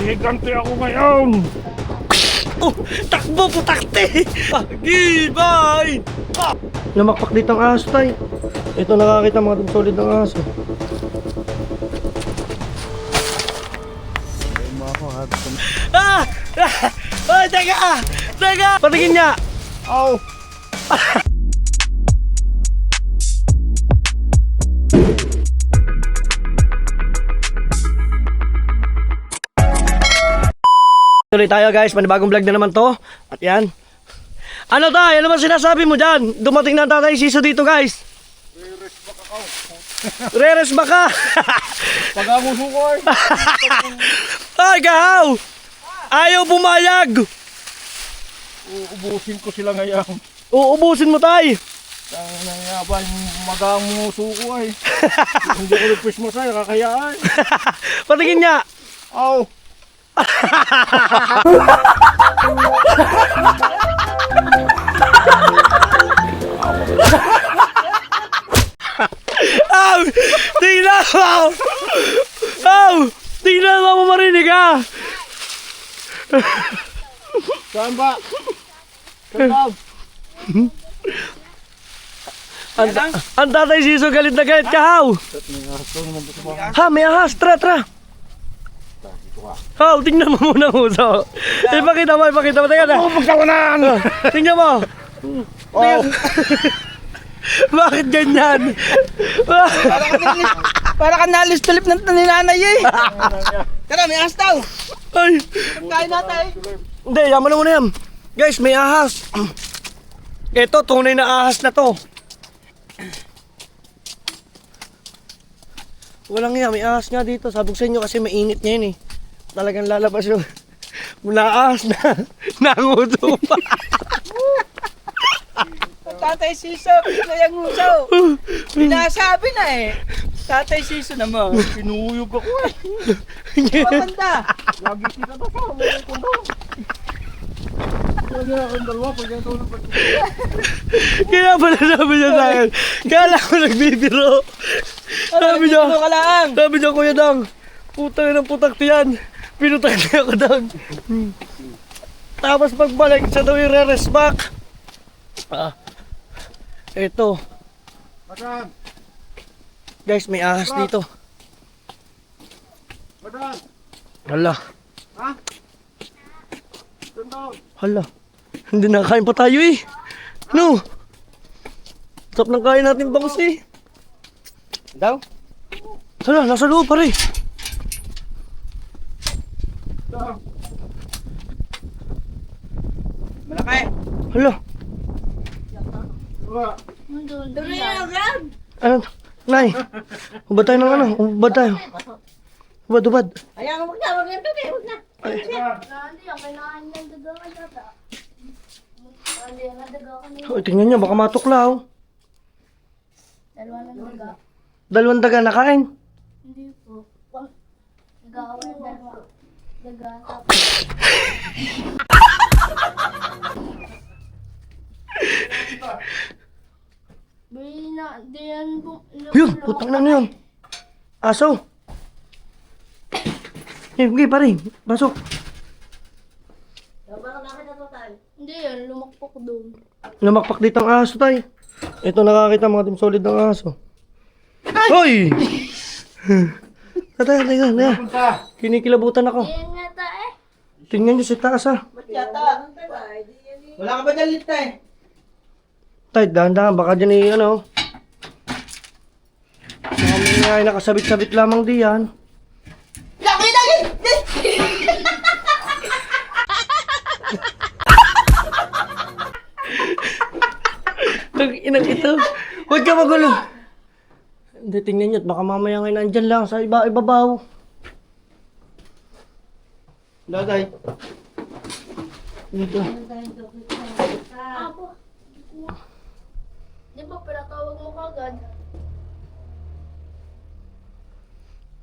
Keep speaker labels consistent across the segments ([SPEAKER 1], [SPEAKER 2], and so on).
[SPEAKER 1] Higante ako ngayon!
[SPEAKER 2] Oh, takbo putakte! Gibay! Namakpak dito ang aso tay. Ito nakakita mga solid ng aso. Ah! Ay, teka! Teka! Patingin niya!
[SPEAKER 1] Aw!
[SPEAKER 2] Tuloy tayo guys, panibagong vlog na naman to. At yan. Ano tayo? Ano ba sinasabi mo dyan? Dumating na Tatay Siso dito guys. Reres baka.
[SPEAKER 1] Pag-amuso ko ay!
[SPEAKER 2] Ay kahaw! Ayaw pumayag!
[SPEAKER 1] Uubusin ko sila ngayon.
[SPEAKER 2] Uubusin mo tay!
[SPEAKER 1] Ang nangyabay mag-amuso ko ay. Hindi ko nag-Christmas ay, kakayaan.
[SPEAKER 2] Patingin niya!
[SPEAKER 1] Aw!
[SPEAKER 2] Aw! Tingnan mo! Aw! Tingnan mo marinig ka!
[SPEAKER 1] Saan ba? Saan?
[SPEAKER 2] Ang Tatay Siso galit na galit kahaw! Ha, may ahas! Tra, tra! Haw, tingnan mo muna uso. Ipakita mo. Teka na.
[SPEAKER 1] Oh, magkawanan!
[SPEAKER 2] Tingnan mo.
[SPEAKER 1] Oh!
[SPEAKER 2] Bakit ganyan?
[SPEAKER 3] Para ka nalis tulip ng ninanay eh. Tara, may ahas daw.
[SPEAKER 2] Ay.
[SPEAKER 3] Kain natin.
[SPEAKER 2] Hindi, yaman na muna yan. Guys, may ahas. Ito, tunay na ahas na to. Walang nga, may ahas nga dito. Sabi ko sa inyo kasi mainit niya yun eh. Talagang lalabas yung ahas na nanguso pa.
[SPEAKER 3] Tatay Siso, pinayang usaw. Binasabi na eh. Tatay Siso naman.
[SPEAKER 1] Pinuyog ako eh.
[SPEAKER 3] Maganda.
[SPEAKER 1] Lagi kita ba sa mga kundo? Lagi akong dalawa pag yan tulog pag
[SPEAKER 2] Kaya pala sabi niya sa akin. Kala ko nagbibiro. Sabi niya,
[SPEAKER 3] Ano ka lang?
[SPEAKER 2] sabi niya, Kuya Dang, putang ng putak tiyan. Pinutak niya ako Dang. Tapos pagbalik, siya daw yung re-rest back. Ito.
[SPEAKER 1] Madam!
[SPEAKER 2] Guys, may ahas dito.
[SPEAKER 1] Madam!
[SPEAKER 2] Hala.
[SPEAKER 1] Ha? Sandal!
[SPEAKER 2] Hala. Hindi nakakain pa tayo eh. No. Sarap ng kain natin bangus eh.
[SPEAKER 3] Daw?
[SPEAKER 2] Hala, nasa loob pare.
[SPEAKER 3] Malaki.
[SPEAKER 2] Hala. Ano? Nay. Ubad tayo ng ano? Ubad tayo. Ubad.
[SPEAKER 4] Ayan, huwag na. Huwag na.
[SPEAKER 2] Oh, tingnan niyo, baka matuklaw.
[SPEAKER 4] Dalawa.
[SPEAKER 2] Dalawang daga nakain.
[SPEAKER 4] Hindi po. Nag-aaway ang dalawa. Daga. Diyan po.
[SPEAKER 2] Yun, putang na yun. Aso. Sige, pare. Pasok.
[SPEAKER 4] Hindi yan, lumakpak doon.
[SPEAKER 2] Lumakpak dito ang aso tayo. Ito nakakita mga team solid ng aso. Hoy! Tata. Kinikilabutan ako.
[SPEAKER 4] Diyan nga ta eh.
[SPEAKER 2] Tingnan niyo si taas ha.
[SPEAKER 3] Ba't yata? Wala ka ba dalit na eh?
[SPEAKER 2] Tay, dahan-dahan. Baka dyan eh, ano. Baka may nga nakasabit-sabit lamang diyan.
[SPEAKER 3] Laki!
[SPEAKER 2] Inang ito. Huwag ka magulo. Hindi, tingnan nyo. Baka mamaya ngayon nandyan lang sa ibabaw. Daday. Dito.
[SPEAKER 4] Apo. Di ba pinatawag mo kagad?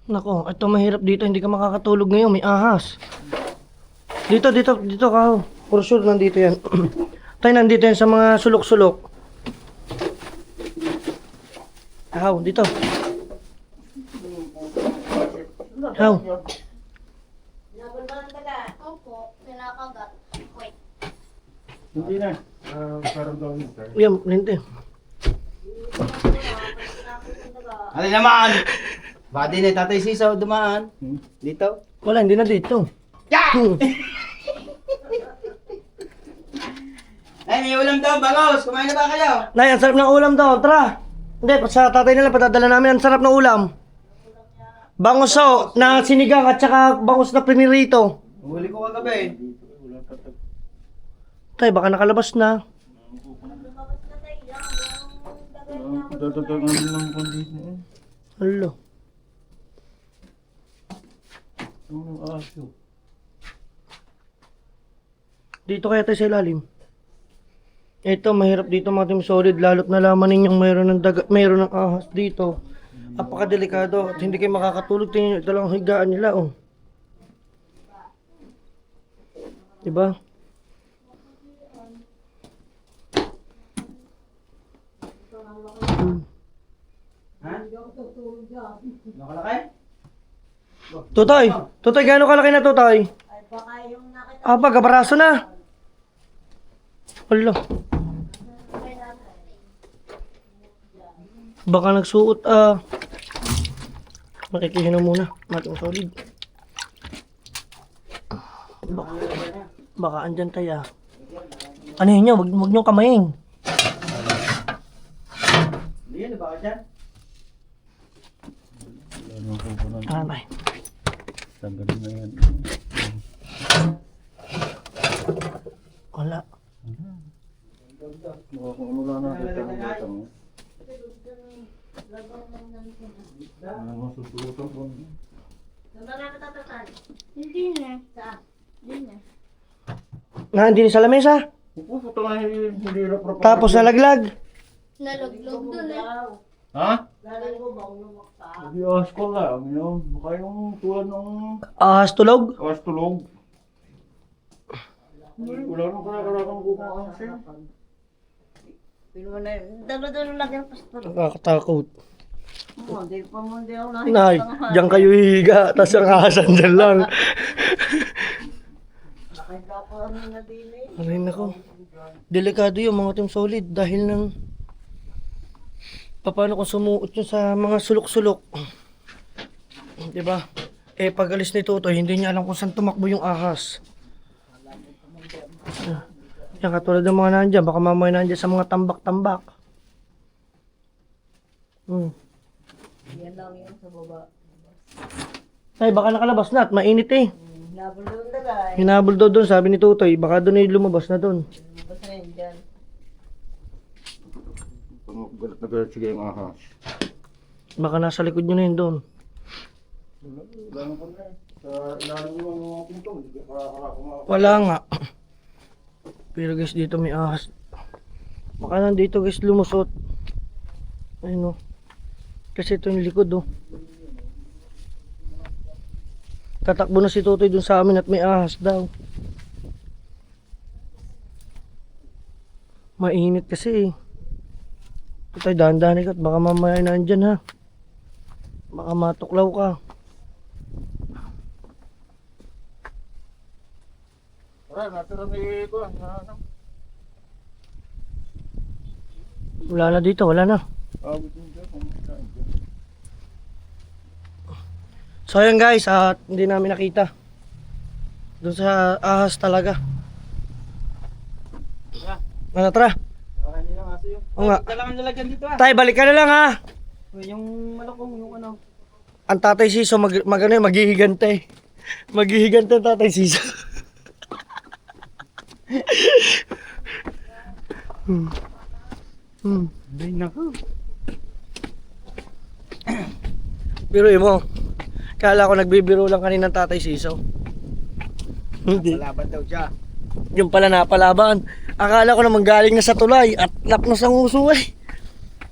[SPEAKER 2] Nako, ito mahirap dito. Hindi ka makakatulog ngayon. May ahas. Dito ka. For sure, nandito yan. Tayo, nandito yan sa mga sulok-sulok. Ahaw, dito. Ahaw.
[SPEAKER 4] Opo, pinakagat. Wait.
[SPEAKER 1] Hindi na. Parang gawin tayo.
[SPEAKER 2] Yan, linte.
[SPEAKER 3] Ano naman? Baka din eh, Tatay Sisaw dumaan. Dito.
[SPEAKER 2] Wala, hindi na dito.
[SPEAKER 3] Ay, may ulam daw, Bagos. Kumain na ba kayo?
[SPEAKER 2] Nay, ang sarap ng ulam daw. Tara. Hindi, sa tatay nila, patadala namin. Ang sarap ng ulam. Bangoso na sinigang at saka bangos na pinirito.
[SPEAKER 3] Huli ko kagabi.
[SPEAKER 2] Tay, baka nakalabas na.
[SPEAKER 1] Dadagangan lang po dito.
[SPEAKER 2] Hello.
[SPEAKER 1] Ang aso.
[SPEAKER 2] Dito kaya tayo sa ilalim. Ito, mahirap dito mga team solid. Lalo't nalaman ninyong mayroon ng ahas dito. Apakadelikado at hindi kayo makakatulog. Tingnan nyo, ito lang ang higaan nila, oh. Diba?
[SPEAKER 3] Ha? Nakalaki?
[SPEAKER 2] Tutoy! Tutoy, gaano kalaki na tutoy? Ah, pagkabaraso na. Hala. Baka nagsuot, makikihin na muna. Matong solid. Baka andyan tayo. Ano yun nyo? Huwag nyo kamayin.
[SPEAKER 3] Hindi yan, baka dyan.
[SPEAKER 2] Ano tayo?
[SPEAKER 1] Tanggalin na yan.
[SPEAKER 2] Wala.
[SPEAKER 1] Mukhang ano lang natin ang batang. Masusutan po.
[SPEAKER 4] Hindi na. Hindi na.
[SPEAKER 2] Naandin sa lamesa.
[SPEAKER 1] Pupunta nga hindi na proper.
[SPEAKER 2] Tapos nalaglag.
[SPEAKER 4] Nalaglog dun eh.
[SPEAKER 1] Ha? Hindi asko lang yun. Baka yung tulad ng
[SPEAKER 2] Ahas tulog.
[SPEAKER 1] astulog. Wala nang kanakarapang kumakas siya.
[SPEAKER 2] Nakakatakot. Nay, diyan kayo hihiga. Tapos ang ahasan dyan lang. Aray nako. Delikado yung mga team solid dahil ng paano kung sumuot yun sa mga sulok-sulok. Diba? Eh pag alis ni Tutoy, hindi niya alam kung saan tumakbo yung ahas. Yan katulad ng mga nandyan, baka mamaya nandyan sa mga tambak-tambak.
[SPEAKER 5] Yan lang yun sa baba.
[SPEAKER 2] Ay baka nakalabas na at mainit eh.
[SPEAKER 5] Hinabol doon dagay.
[SPEAKER 2] Hinabol daw doon, sabi ni Tutoy, baka doon ay lumabas na doon.
[SPEAKER 5] Basta na yun dyan.
[SPEAKER 1] Galit na galit sige yung ahas.
[SPEAKER 2] Baka nasa likod nyo na yun doon.
[SPEAKER 1] Wala nang kanya. Sa ilalim ng mga pinto. Hindi ka karakarapang
[SPEAKER 2] Wala nga. Pero guys, dito may ahas. Baka nandito guys lumusot. Ayun o. Kasi ito yung likod o. Tatakbo na si Tutoy dun sa amin at may ahas daw. Mainit kasi eh. Tutoy, dahan-dahan ka at baka mamaya na andyan ha. Baka matuklaw ka.
[SPEAKER 1] Wala, natira ni Kuan.
[SPEAKER 2] Wala na dito, wala na.
[SPEAKER 1] Abot yung dyan.
[SPEAKER 2] So ayan guys, at hindi namin nakita. Doon sa ahas talaga. Ano tara?
[SPEAKER 3] Baka hindi na aso yun.
[SPEAKER 2] Oo nga.
[SPEAKER 3] Kailangan nalagyan dito ah.
[SPEAKER 2] Tay, balik ka na lang ha.
[SPEAKER 3] Yung malakong, yung ano.
[SPEAKER 2] Ang tatay Siso maghihigante. Maghihigante ang tatay Siso.
[SPEAKER 3] Ay, naku.
[SPEAKER 2] Biruin mo. Kala ko nagbibiro lang kanina ng tatay Siso. Hindi.
[SPEAKER 3] Malaban daw siya.
[SPEAKER 2] Yung pala napalaban. Akala ko naman galing na sa tulay at lapnos ang uso eh.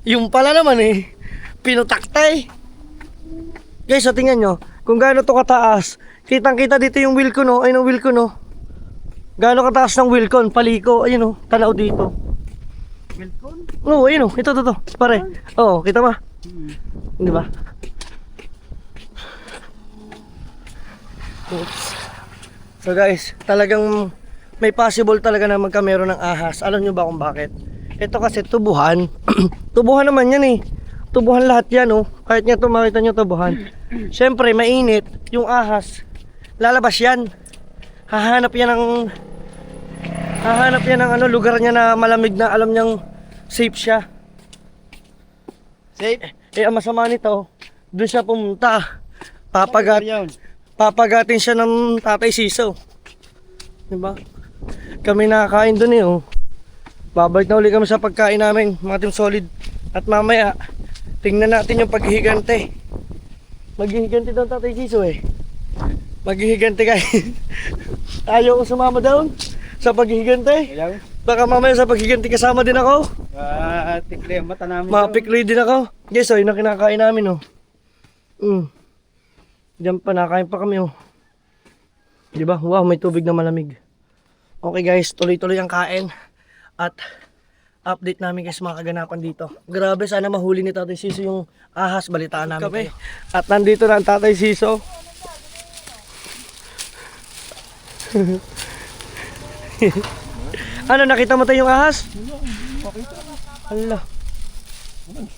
[SPEAKER 2] Yung pala naman eh. Pinutaktay. Guys, so tingnan nyo. Kung gaano to kataas. Kitang kita dito yung wheel ko no. Ayun ang wheel ko no. Gaano kataas ng wheel ko. Paliko. Ayun o. Tanaw dito.
[SPEAKER 3] Welcome.
[SPEAKER 2] Oo, ayun o. Ito. Pare. Oo, kita ba? Di ba? Oops. So guys, talagang may possible talaga na magkameron ng ahas. Alam nyo ba kung bakit? Ito kasi tubuhan. Tubuhan naman yan eh. Tubuhan lahat yan oh. Kahit nga ito makita nyo tubuhan. Siyempre mainit. Yung ahas, lalabas yan. Hahanap yan ng ano, lugar niya na malamig na alam niyang safe siya.
[SPEAKER 3] Safe.
[SPEAKER 2] Eh ang masama nito, doon siya pumunta.
[SPEAKER 3] Yun.
[SPEAKER 2] Papagatin siya ng Tatay Siso. Diba? Kami nakakain doon eh oh. Babalik na uli kami sa pagkain namin, mga Team Solid. At mamaya, tingnan natin yung paghihigante. Maghihigante daw Tatay Siso eh. Maghihigante kayo. Ayaw ko sumama doon sa paghihigante.
[SPEAKER 3] Ayaw.
[SPEAKER 2] Baka mamaya sa paghihigante kasama din ako.
[SPEAKER 3] Tikli ang mata namin.
[SPEAKER 2] Mapikli din ako. Guys, oh, yun ang kinakain namin oh. Diyan pa, nakain pa kami oh. Diba? Wow, may tubig na malamig. Okay guys, tuloy-tuloy ang kain. At update namin guys mga kaganapan dito. Grabe, sana mahuli ni Tatay Siso yung ahas. Balitaan namin kami. At nandito na ang Tatay Siso. Ano, nakita mo tayo yung ahas? Hala.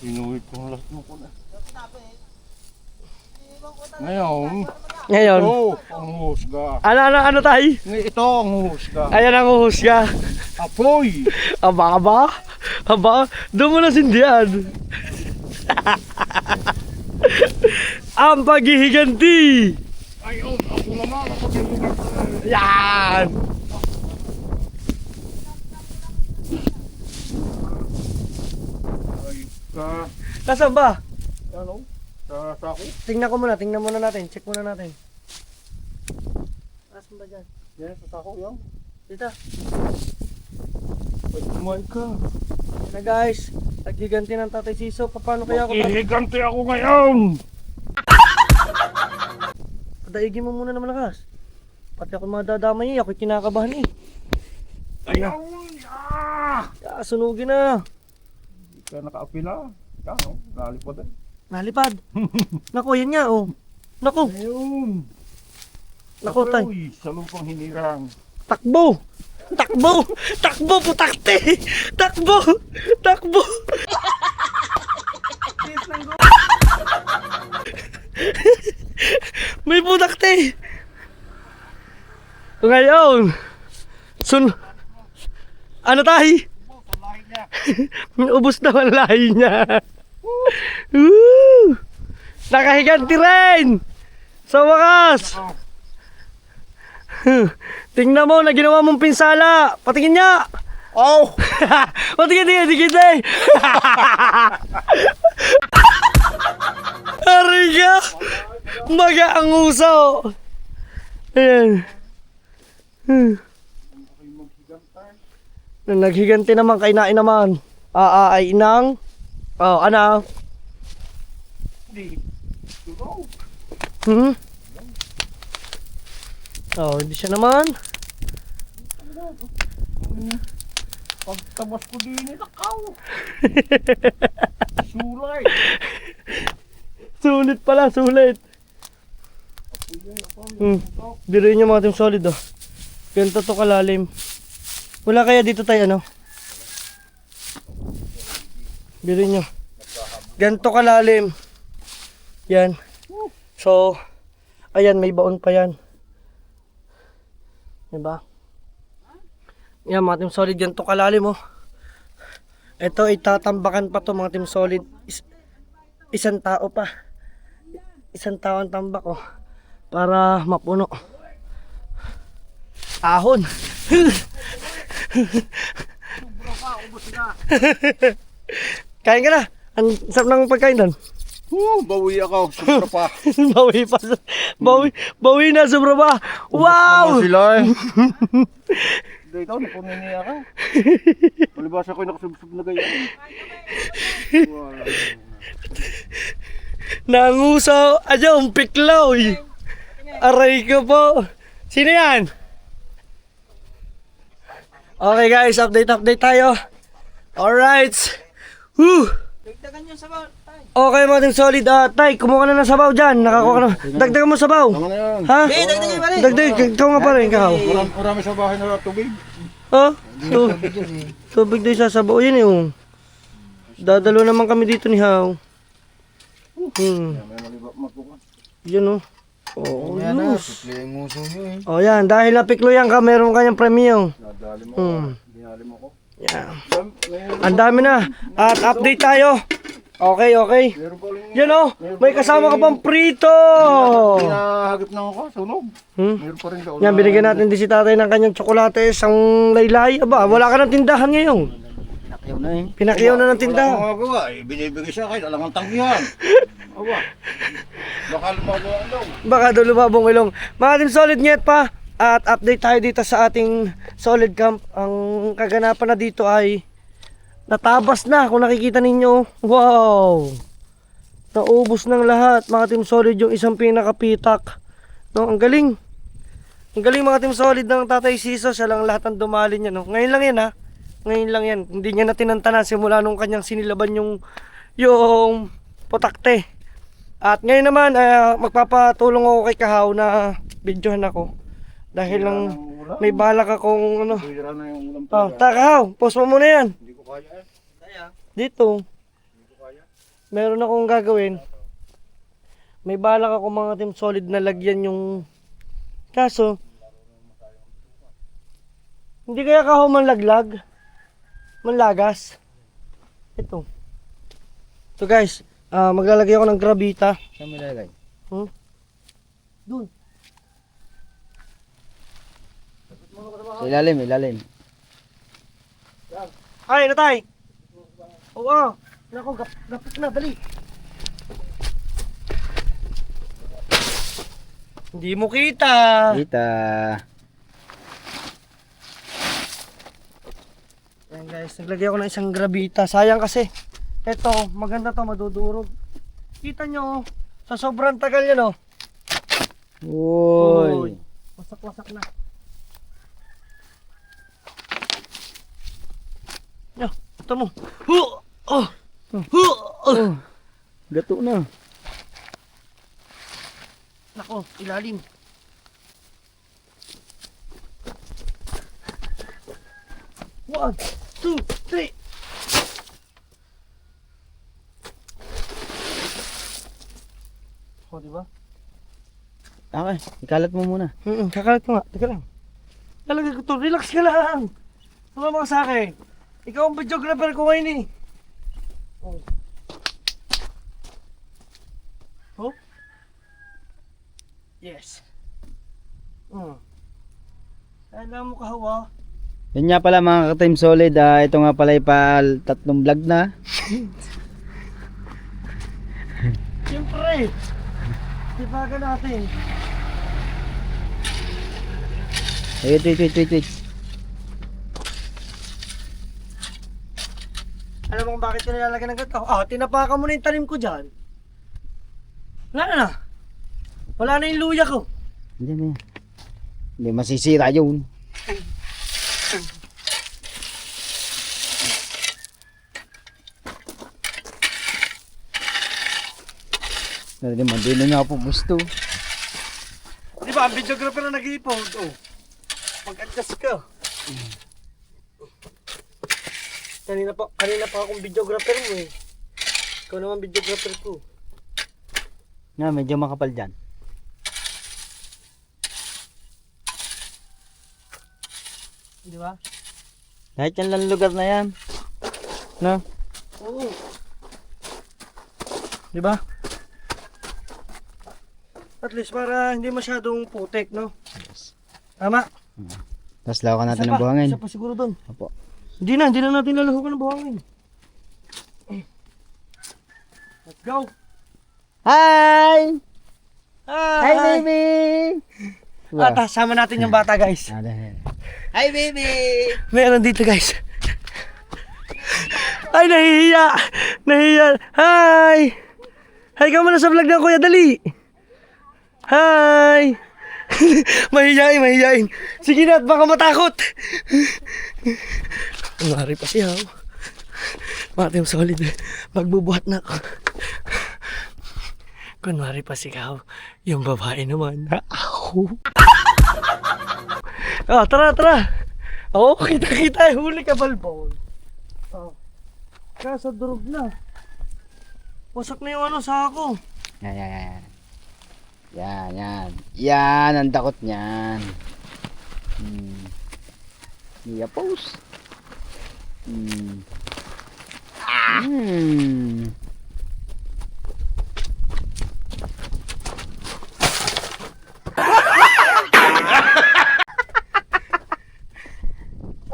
[SPEAKER 1] Sinuwit ko lahat mo ko na. Ngayon,
[SPEAKER 2] Ngayon,
[SPEAKER 1] ito ang husga.
[SPEAKER 2] ano tayo?
[SPEAKER 1] Ito ang husga.
[SPEAKER 2] Ayan ang uhusga.
[SPEAKER 1] Apoy!
[SPEAKER 2] Aba, doon mo na sindihan. Ang paghihiganti.
[SPEAKER 1] Ayun, ako naman. Ako naman.
[SPEAKER 2] Yan.
[SPEAKER 1] Ay, ka.
[SPEAKER 2] Nasaan ba?
[SPEAKER 1] Ano? Sa sako?
[SPEAKER 2] Tingnan muna natin. Check muna natin. Nasaan ba dyan?
[SPEAKER 1] Yan, sa sako yan.
[SPEAKER 2] Dito.
[SPEAKER 1] Ay, kumain ka.
[SPEAKER 2] Yan na guys. Paghiganti ng Tatay Siso. Paano kaya ako?
[SPEAKER 1] Ihigante ako ngayon!
[SPEAKER 2] Daigin mo muna na malakas. Pati ako madadamay eh. Ako'y kinakabahan eh.
[SPEAKER 1] Ayun! Ah!
[SPEAKER 2] Sunugin na.
[SPEAKER 1] Hindi ka nakaapila. Ikaw, no? Lalipad eh.
[SPEAKER 2] Nalipad. Naku, yan nga oh. Naku.
[SPEAKER 1] Ayun!
[SPEAKER 2] Naku, tay.
[SPEAKER 1] Uy, sa lupang hinirang.
[SPEAKER 2] Takbo! Takbo! Takbo, putakte! Takbo! Takbo! May putakte! Ngayon! Ano tayo? Ubus na ang lahi niya. Woo! Nakahiganti rin! Sa wakas! Tingnan mo na ginawa mong pinsala. Patingin niya.
[SPEAKER 1] Oh!
[SPEAKER 2] Patingin. Aray ka. Maga ang uso. Ayan. Nang naghiganti naman, kainain naman. Ay inang. Oh, ano?
[SPEAKER 1] Hindi. Sunog.
[SPEAKER 2] Oh, hindi siya naman.
[SPEAKER 1] Pagtabas ko din nakaw. Sulay.
[SPEAKER 2] Sulit pala, sulit. Biruin nyo mga Team Solid oh. Ganito to kalalim. Wala kaya dito tayo ano? Biruin nyo. Ganito kalalim. Yan. So, ayan may baon pa yan. Diba? Yan mga Team Solid, ganito kalalim oh. Ito itatambakan pa to mga Team Solid. Isang tao pa. Isang tao ang tambak oh. Para mapuno. Ahon. Kain ka na. Ang sarap ng pagkain doon.
[SPEAKER 1] Bawi ako. Sobra pa.
[SPEAKER 2] Bawi pa. Bawi na, sobra pa. Wow!
[SPEAKER 1] Naman sila eh. Hindi ikaw, napuniniya ka. Palibasa ko'y nakasubsub na ganyan. Wala.
[SPEAKER 2] Nangusaw. Adyo, ang piklaw. Aray ka po. Sino yan? Okay guys, update tayo. Alright. Woo!
[SPEAKER 3] Dagdagan yung sabaw. Tay.
[SPEAKER 2] Okay mga team solid. Tay, kumuha ka na ng sabaw dyan. Nakakuha ka na. Dagdagan mo sabaw.
[SPEAKER 1] Tama na yan.
[SPEAKER 2] Ha?
[SPEAKER 3] Hey, dagdagan pa rin.
[SPEAKER 2] Dagdag, ikaw nga pa rin, ikaw.
[SPEAKER 1] Marami sa bahay na tubig.
[SPEAKER 2] Oh, tubig doon sa sabaw. Yan eh, oh. Dadalo naman kami dito ni Haw.
[SPEAKER 1] May maliba magbukas.
[SPEAKER 2] Yan, oh. Oh, yus.
[SPEAKER 1] Play ang uso nyo eh.
[SPEAKER 2] Oh, yan. Dahil napikluyan ka, meron kanyang premium.
[SPEAKER 1] Nadali mo
[SPEAKER 2] Hmm.
[SPEAKER 1] Dinali mo ko.
[SPEAKER 2] Yan. Ang dami na. At update tayo. Okay, okay.
[SPEAKER 1] Meron pa rin.
[SPEAKER 2] Yan, oh. May kasama ka pang prito.
[SPEAKER 1] Pinahagip na ako, sunog.
[SPEAKER 2] Hmm?
[SPEAKER 1] Meron pa rin daw.
[SPEAKER 2] Yan, binigyan natin din si tatay ng kanyang tsokolate, isang laylay. Aba, wala ka ng tindahan ngayon.
[SPEAKER 3] Nakyaw na eh.
[SPEAKER 2] Pinakiyaw na ng
[SPEAKER 1] Wala
[SPEAKER 2] tindahan.
[SPEAKER 1] akong magawa eh. Binibigay siya kahit alang ang tanggihan. Aba. Baka lumabawa daw.
[SPEAKER 2] Baka daw lumabong ilong. Mga team solid nyet pa. At update tayo dito sa ating solid camp. Ang kaganapan na dito ay natabas na kung nakikita ninyo. Wow! Naubos ng lahat mga team solid yung isang pinakapitak. No, ang galing. Ang galing mga team solid ng Tatay Siso. Siya lang lahat ang dumali niya. No? Ngayon lang yan ha. Ngayon lang yan. Hindi niya na tinantanan simula nung kanyang sinilaban yung putakte. At ngayon naman magpapatulong ako kay Kahaw na videohan ako. Dahil lang may balak akong ano.
[SPEAKER 1] Sira na yung ulam
[SPEAKER 2] Oh,
[SPEAKER 1] talaga.
[SPEAKER 2] Kahaw, post mo muna yan.
[SPEAKER 1] Hindi ko kaya eh.
[SPEAKER 2] Dito. Meron akong gagawin. May balak ako mga team solid na lagyan yung kaso. Hindi kaya Kahaw manlaglag? Manlagas? Ito. So guys, maglalagay ako ng gravita.
[SPEAKER 3] Saan mo lalagay?
[SPEAKER 2] Doon.
[SPEAKER 3] Sa ilalim, ilalim.
[SPEAKER 2] Ay, natay. Oo. Nako, gapit na, dali. Hindi mo kita.
[SPEAKER 3] Kita.
[SPEAKER 2] Ayan guys, naglagay ako ng isang gravita. Sayang kasi. Ito, maganda to, madudurog. Kita nyo, sa sobrang tagal yan, oh.
[SPEAKER 3] Uy.
[SPEAKER 2] Wasak-wasak na. Yo, ito mo.
[SPEAKER 3] Gato na.
[SPEAKER 2] Nako, ilalim. One, two, three. O, diba?
[SPEAKER 3] Okay, ikalat mo muna.
[SPEAKER 2] Kakalat ko nga. Teka lang. Lalagay ko to. Relax ka lang. Sumama ka sa akin. Ikaw ang videographer ko ngayon eh. Oh. Oh? Yes. Kailangan mo kahawa.
[SPEAKER 3] Yun nga pala mga ka-team solid, ito nga pala tatlong vlog na.
[SPEAKER 2] Siyempre. Dibaga natin.
[SPEAKER 3] Wait.
[SPEAKER 2] Alam mo kung bakit ko nilalagyan ng ganito? Tinapakan mo na yung tanim ko dyan. Wala na. Wala na yung luya ko.
[SPEAKER 3] Hindi na yan. Hindi masisira yun. Hindi na nga po gusto.
[SPEAKER 2] Di ba, ang videographer na nag-iipon. Mag-adjust ka. Kanina pa akong videographer mo eh. Ikaw naman videographer ko.
[SPEAKER 3] Nga, medyo makapal dyan.
[SPEAKER 2] Di ba?
[SPEAKER 3] Kahit yan lang lugar na yan. No?
[SPEAKER 2] Oo. Di ba? At least para hindi masyadong putik, no?
[SPEAKER 3] Yes.
[SPEAKER 2] Tama.
[SPEAKER 3] Tapos lawakan natin ng buhangin.
[SPEAKER 2] Isa pa siguro doon.
[SPEAKER 3] Opo.
[SPEAKER 2] Hindi na natin lalahukan ng buhangin. Let's go!
[SPEAKER 3] Hi!
[SPEAKER 2] Hi!
[SPEAKER 3] Hi, baby!
[SPEAKER 2] At sama natin yung bata, guys.
[SPEAKER 3] Hi, baby!
[SPEAKER 2] Meron dito, guys. Ay, nahihiya! Nahihiya! Hi! Hi ka muna sa vlog ng Kuya Dali! Hi! Mahihiyain. Sige na, at baka matakot. Mari pa siya. Mga Team Solid, magbubuhat na ako. Kunwari pa sigaw, yung babae naman. Ako. Tara, tara. Oo, kita-kita. Huli ka, balbon. Kaso durog na. Wasak na yung ano sa ako.
[SPEAKER 3] Yan. Yan, ang takot niyan. Mia pose.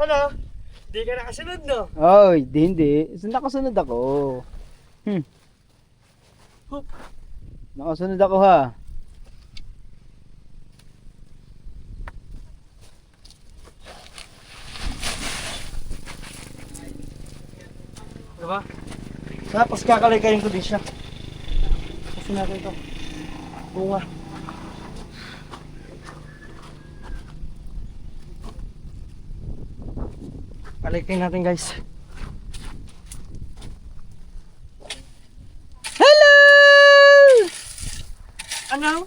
[SPEAKER 2] Ano? Di ka nakasunod, no?
[SPEAKER 3] Oy, hindi. Nakasunod ako. Nakasunod ako ha.
[SPEAKER 2] Diba? Tapos kakalikayin ko din siya. Kasi natin ito. Bunga. Kalikayin natin, guys.
[SPEAKER 3] Hello!
[SPEAKER 2] Ano?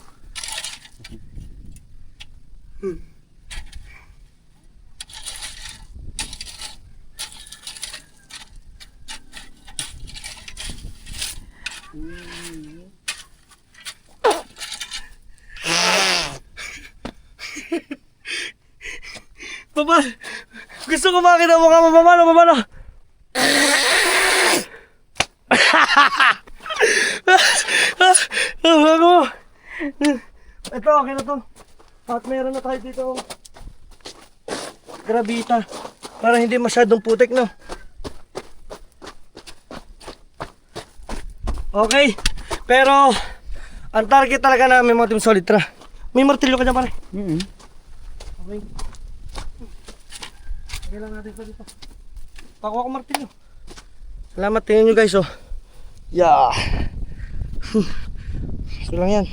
[SPEAKER 2] Baba! Gusto ko makita mo ka, mababa. Ako. Ito, okay na to. At meron na tayo dito grabita para hindi masyadong putik, no? Okay. Pero ang target talaga namin, mga Team Solid, tara. May martilyo ka dyan, pare. Okay. Okay lang natin pa dito. Pakuha ko martilyo. Salamat, tingnan nyo, guys, oh. Yeah. Ito lang yan.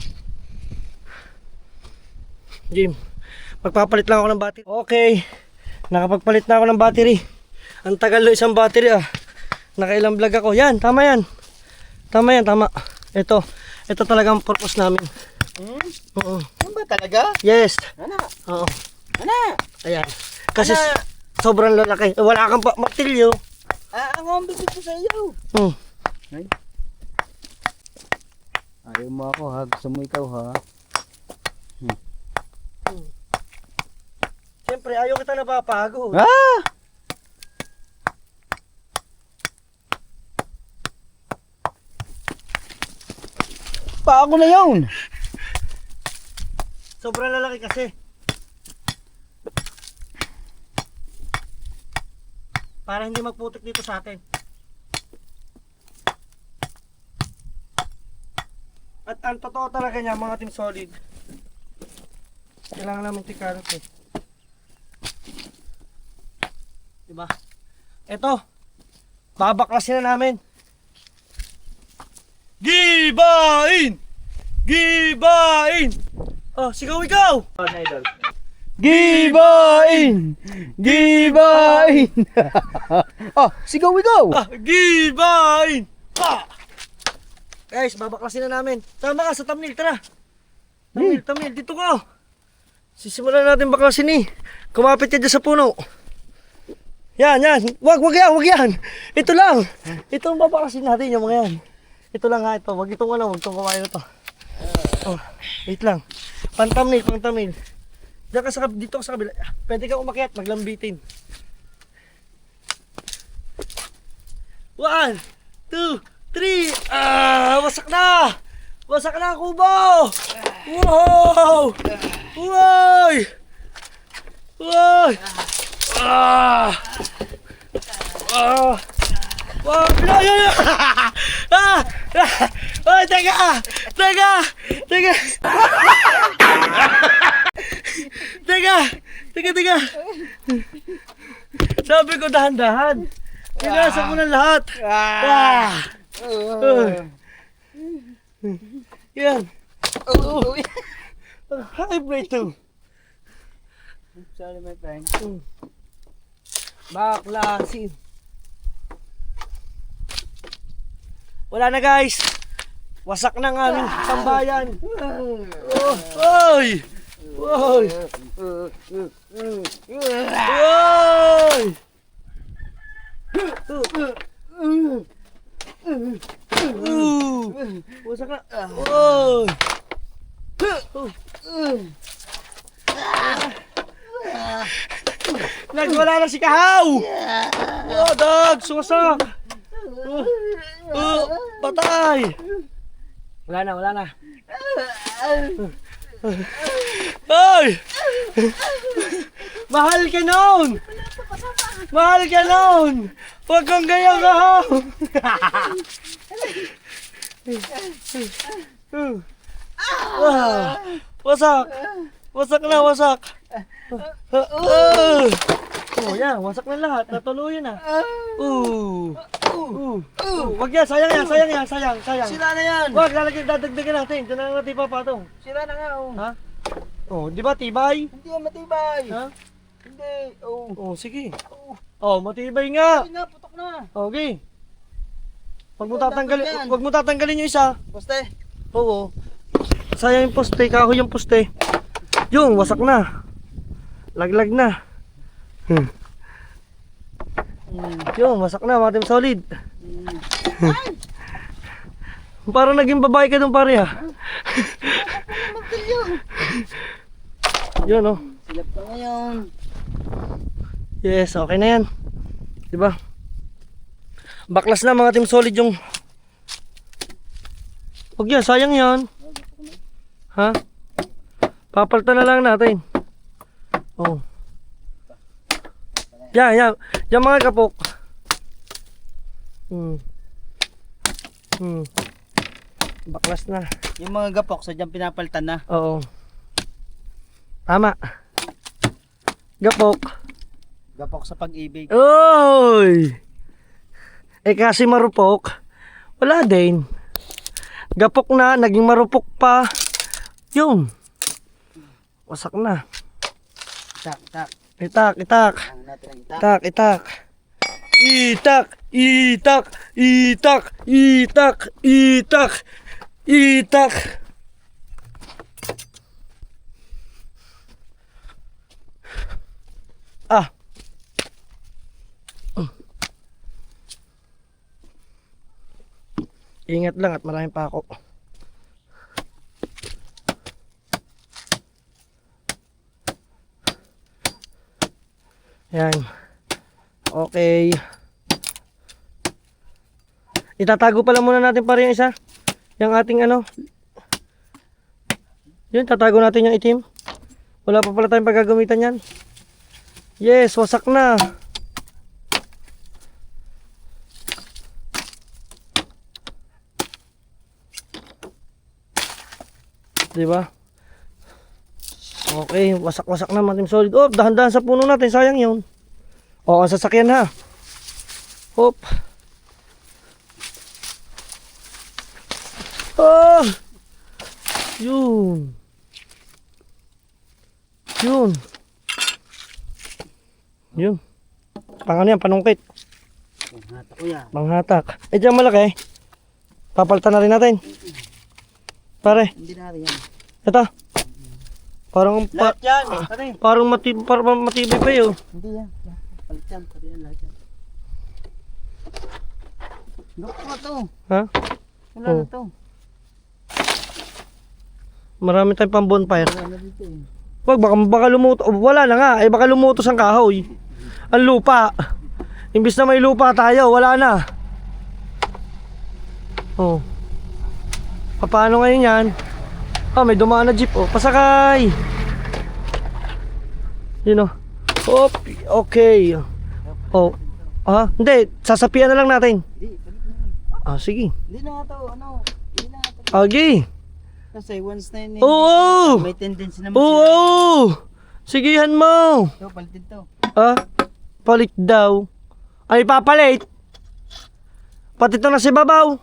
[SPEAKER 2] Jim, magpapalit lang ako ng battery. Okay, nakapagpalit na ako ng battery. Ang tagal ng isang battery, ah. Nakailang vlog ako. Yan, tama yan. Tama. Ito talagang purpose namin. Oo.
[SPEAKER 3] Ano ba talaga?
[SPEAKER 2] Yes.
[SPEAKER 3] Ano?
[SPEAKER 2] Oo.
[SPEAKER 3] Ano?
[SPEAKER 2] Ayan. Kasi sobrang lalaki. Wala kang martilyo.
[SPEAKER 3] Ang bibig ko sa iyo. Ay. Ayaw mo ako ha. Gusto mo ikaw ha.
[SPEAKER 2] Siyempre, ayaw kita napapagod.
[SPEAKER 3] Paako na yun.
[SPEAKER 2] Sobrang lalaki kasi. Para hindi magputik dito sa atin. At ang totoo talaga niya, mga Team Solid, kailangan namin tikarot eh. Diba? Ito, babaklasin na namin. Gibain! Oh, sigaw ikaw!
[SPEAKER 3] Gibain! Sigaw ikaw!
[SPEAKER 2] Gibain! Guys, babaklasin na namin. Tama ka sa thumbnail, tara. Thumbnail, dito ka. Sisimulan natin baklasin eh. Kumapit ka dyan sa puno. Yan. Wag yan. Ito lang. Ito ang babaklasin natin, yung mga yan. Ito lang ha, ito. Wag itong kumain na to. Oh, wait lang. Pang-thumbnail. Diyan ka dito ka sa kabila. Pwede kang umakyat, maglambitin. 1, 2, 3. Wasak na ang kubo. Wow! Wow! Pinoy! Ay, teka! Sabi ko dahan-dahan. Pinasa ko na lahat. Yan. Hi, Brayto.
[SPEAKER 3] Sorry my friend.
[SPEAKER 2] Baklasin. Wala na guys. Wasak na ng aming tambayan. Oh, oy! Oy! Oy! Wasak na. Oy! Nagwala na si Kahaw! Oh, dog! Sumasak! Patay! Wala na, wala na. Ay! Mahal ka noon! Mahal ka noon! Huwag kang gaya Kahaw! Wasak! Wasak na, wasak! Oh, yan, wasak na lahat. Natuluyan na. Wag yan, sayang yan, sayang yan, sayang.
[SPEAKER 3] Sira na yan.
[SPEAKER 2] Wag, dadagdagan natin. Ito na natin papatong.
[SPEAKER 3] Sira na nga, oh.
[SPEAKER 2] Ha? Oh, di ba tibay?
[SPEAKER 3] Hindi yan matibay.
[SPEAKER 2] Ha?
[SPEAKER 3] Hindi, oh.
[SPEAKER 2] Oh, sige. Oh, matibay nga.
[SPEAKER 3] Hindi na, putok na.
[SPEAKER 2] Okay. Wag mo tatanggalin yung isa.
[SPEAKER 3] Poste.
[SPEAKER 2] Oo. Sayang yung poste, kahoy yung poste. Yung, wasak na. Laglag na. Yung, wasak na, matim solid. Parang naging babae ka dun pare ha. Yun oh.
[SPEAKER 3] Silap ka ngayon.
[SPEAKER 2] Yes, okay na yan. Diba? Baklas na mga team solid yung. Huwag yan, sayang yan. Ha? Papalitan na lang natin. Oh. Yan mga kapok. Baklas na.
[SPEAKER 3] Yung mga gapok, sadyang pinapalitan na.
[SPEAKER 2] Oo. Tama. Gapok.
[SPEAKER 3] Gapok sa pag-ibig.
[SPEAKER 2] Oy! Eh kasi marupok, wala din. Gapok na, naging marupok pa. Yun. Wasak na.
[SPEAKER 3] Itak, itak.
[SPEAKER 2] Itak, itak.
[SPEAKER 3] Ang natin ang itak.
[SPEAKER 2] Itak, itak. Itak, itak, itak, itak, itak, itak. Ah. Ingat lang at maraming pako. Yan. Okay. Itatago pala muna natin para yung isa. Yung ating ano. Yun, tatago natin yung itim. Wala pa pala tayong paggagamitan yan. Yes, wasak na. Diba? Okay, wasak-wasak na mga team solid. Oh, dahan-dahan sa puno natin, sayang yun. O, ang sasakyan ha. Hop. Oh! Yun. Yun. Yun. Pang ano yan, panungkit.
[SPEAKER 3] Panghatak ko yan.
[SPEAKER 2] Panghatak. Eh, dyan malaki. Papalitan na rin natin. Pare,
[SPEAKER 3] Hindi na rin yan.
[SPEAKER 2] ito. Parang
[SPEAKER 3] Lahat yan. Pare.
[SPEAKER 2] parang matibay pa yun.
[SPEAKER 3] Hindi yan. Palit yan. Pare yan lahat yan. Gapok na to.
[SPEAKER 2] Ha?
[SPEAKER 3] Wala
[SPEAKER 2] Oh.
[SPEAKER 3] na to.
[SPEAKER 2] Marami tayong pang bonfire.
[SPEAKER 3] Wala na dito eh.
[SPEAKER 2] Wag, baka lumuto. Wala na nga. Eh, baka lumutos ang kahoy. Ang lupa. Imbis na may lupa tayo, wala na. Oh. Paano ngayon yan? Oh, may dumaan na jeep. Oh, pasakay. Yun oh. Hop. Okay. Oh. Ah, hindi. Sasapian na lang natin.
[SPEAKER 3] Hindi. Palit na.
[SPEAKER 2] Ah, sige.
[SPEAKER 3] Hindi na nga to. Ano? Hindi na nga to.
[SPEAKER 2] Okay.
[SPEAKER 3] Kasi once na yun eh.
[SPEAKER 2] Oo.
[SPEAKER 3] May tendency naman
[SPEAKER 2] Oo. Sigihan mo.
[SPEAKER 3] Ito, palitin to.
[SPEAKER 2] Ah, palit daw. Ay, papalit. Pati ito na si babaw.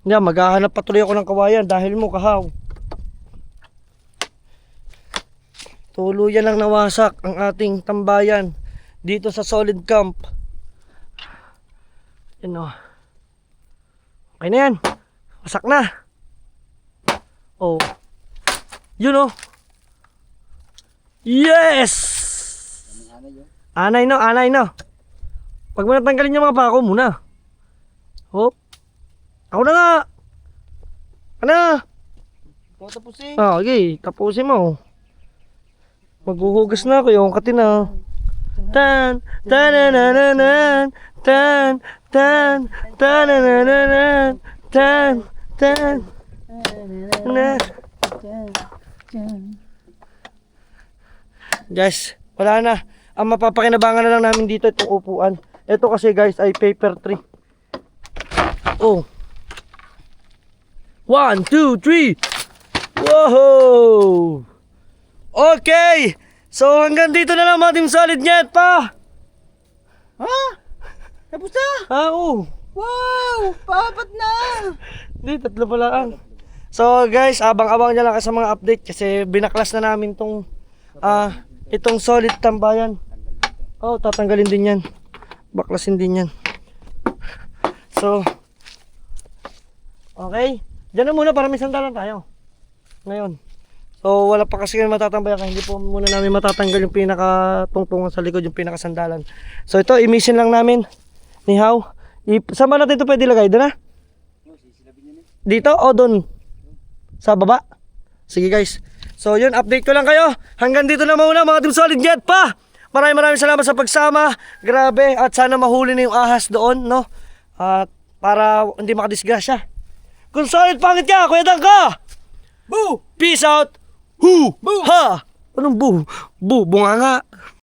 [SPEAKER 2] Yan, maghahanap patuloy ako ng kawayan dahil mo kahaw. Tuluyan lang nawasak ang ating tambayan dito sa Solid Camp. Yan o. Okay na yan. Wasak na. Oh. Yun o. Yes! Anay no. Pag mo natanggalin yung mga pako muna. Hop. Ako na nga. Ano?
[SPEAKER 3] Ikaw tapusin.
[SPEAKER 2] Okay, tapusin mo. Maghuhugas na ako yung katina. Tan, tananananan, tan, tan, tananananan, tan, tan, na. Guys, wala na. Ang mapapakinabangan na lang namin dito itong upuan. Ito kasi guys ay paper tree. Oh. 1, 2, 3. Wow! Okay! So hanggang dito na lang mga Team Solid Net pa!
[SPEAKER 3] Ha? Tapos na?
[SPEAKER 2] Oo.
[SPEAKER 3] Wow! Papat na!
[SPEAKER 2] Hindi, 3 pala lang. So guys, abang-abang nyo lang sa mga update kasi binaklas na namin itong solid tambayan. Oh, tatanggalin din yan. Baklasin din yan. So, okay. Diyan na muna para may sandalan tayo. Ngayon. So, wala pa kasi matatambayan kaya hindi po muna namin matatanggal yung pinakatungtungan sa likod, yung pinakasandalan. So, ito, i-mission lang namin ni How. Saan ba natin ito pwede lagay? Doon na? Dito o doon? Sa baba? Sige guys. So, yun, update ko lang kayo. Hanggang dito na muna mga Team Solid Net pa! Maraming salamat sa pagsama. Grabe. At sana mahuli na yung ahas doon, no? At para hindi makadisgrasya. Kung solid pangit ka, Kuya Dangka! Boo! Peace out! Hu! Boo! Ha! Anong boo? Boo, bunga nga.